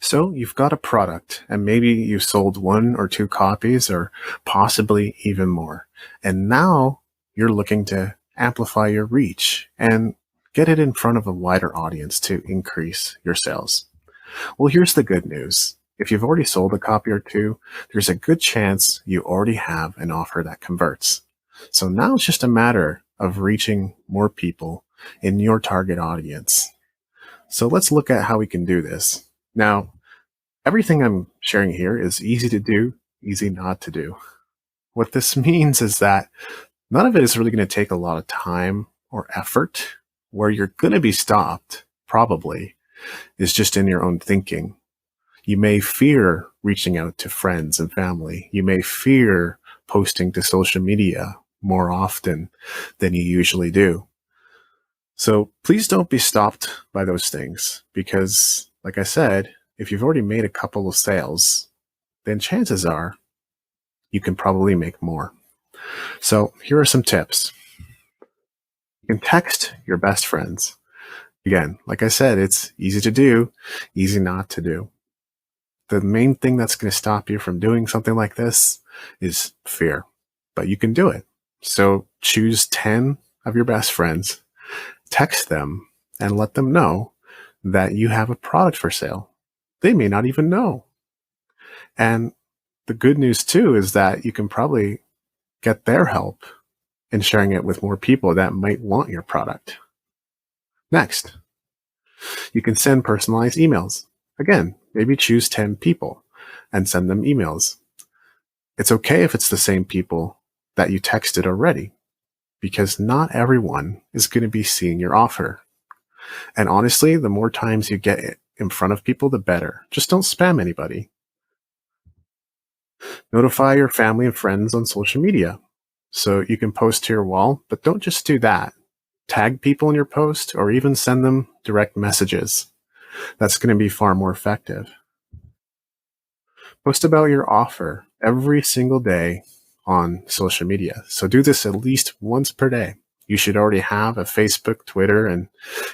So you've got a product and maybe you've sold one or two copies or possibly even more. And now you're looking to amplify your reach and get it in front of a wider audience to increase your sales. Well, here's the good news. If you've already sold a copy or two, there's a good chance you already have an offer that converts. So now it's just a matter of reaching more people in your target audience. So let's look at how we can do this. Now, everything I'm sharing here is easy to do, easy not to do. What this means is that none of it is really going to take a lot of time or effort. Where you're going to be stopped, probably, is just in your own thinking. You may fear reaching out to friends and family. You may fear posting to social media more often than you usually do. So please don't be stopped by those things because, like I said, if you've already made a couple of sales, then chances are you can probably make more. So here are some tips. You can text your best friends. Again, like I said, it's easy to do, easy not to do. The main thing that's going to stop you from doing something like this is fear, but you can do it. So choose 10 of your best friends, text them, and let them know that you have a product for sale. They may not even know. And the good news too is that you can probably get their help in sharing it with more people that might want your product. Next, you can send personalized emails. Again, maybe choose 10 people and send them emails. It's okay if it's the same people that you texted already, because not everyone is going to be seeing your offer. And honestly, the more times you get it in front of people, the better. Just don't spam anybody. Notify your family and friends on social media. So you can post to your wall, but don't just do that. Tag people in your post or even send them direct messages. That's going to be far more effective. Post about your offer every single day on social media. So do this at least once per day. You should already have a Facebook, Twitter, and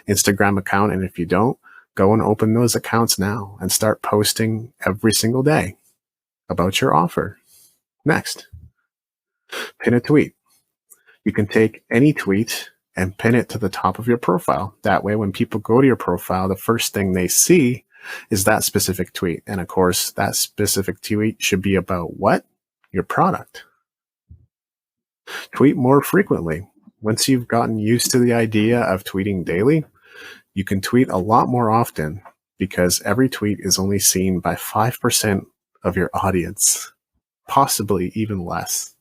Instagram account. And if you don't, go and open those accounts now and start posting every single day about your offer. Next, pin a tweet. You can take any tweet and pin it to the top of your profile. That way, when people go to your profile, the first thing they see is that specific tweet. And of course, that specific tweet should be about what? Your product. Tweet more frequently. Once you've gotten used to the idea of tweeting daily, you can tweet a lot more often because every tweet is only seen by 5% of your audience, possibly even less.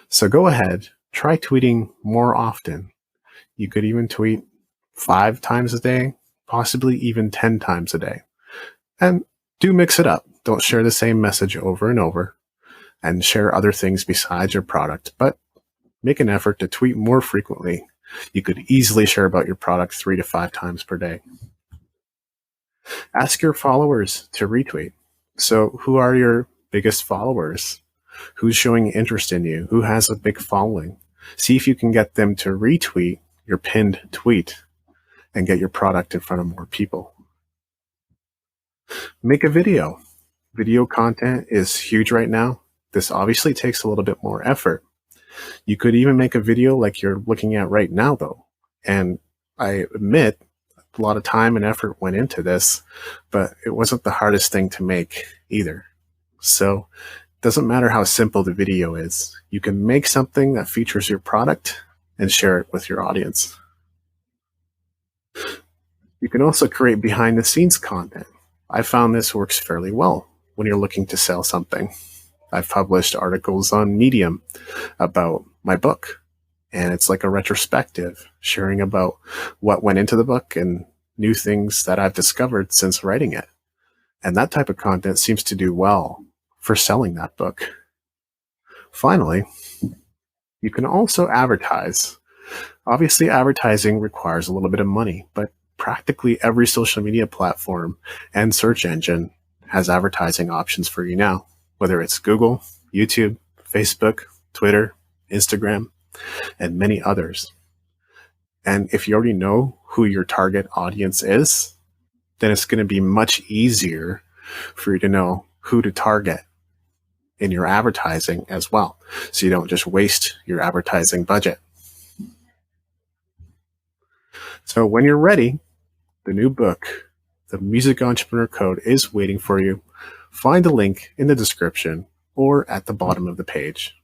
So go ahead, try tweeting more often. You could even tweet 5 times a day, possibly even 10 times a day. And do mix it up. Don't share the same message over and over, and share other things besides your product, but make an effort to tweet more frequently. You could easily share about your product 3 to 5 times per day. Ask your followers to retweet. So who are your biggest followers? Who's showing interest in you? Who has a big following? See if you can get them to retweet your pinned tweet and get your product in front of more people. Make a video. Video content is huge right now. This obviously takes a little bit more effort. You could even make a video like you're looking at right now, though. And I admit a lot of time and effort went into this, but it wasn't the hardest thing to make either. So it doesn't matter how simple the video is. You can make something that features your product and share it with your audience. You can also create behind the scenes content. I found this works fairly well when you're looking to sell something. I've published articles on Medium about my book, and it's like a retrospective, sharing about what went into the book and new things that I've discovered since writing it. And that type of content seems to do well for selling that book. Finally, you can also advertise. Obviously, advertising requires a little bit of money, but practically every social media platform and search engine has advertising options for you now, whether it's Google, YouTube, Facebook, Twitter, Instagram, and many others. And if you already know who your target audience is, then it's going to be much easier for you to know who to target in your advertising as well, so you don't just waste your advertising budget. So when you're ready, the new book, The Music Entrepreneur Code, is waiting for you. Find the link in the description or at the bottom of the page.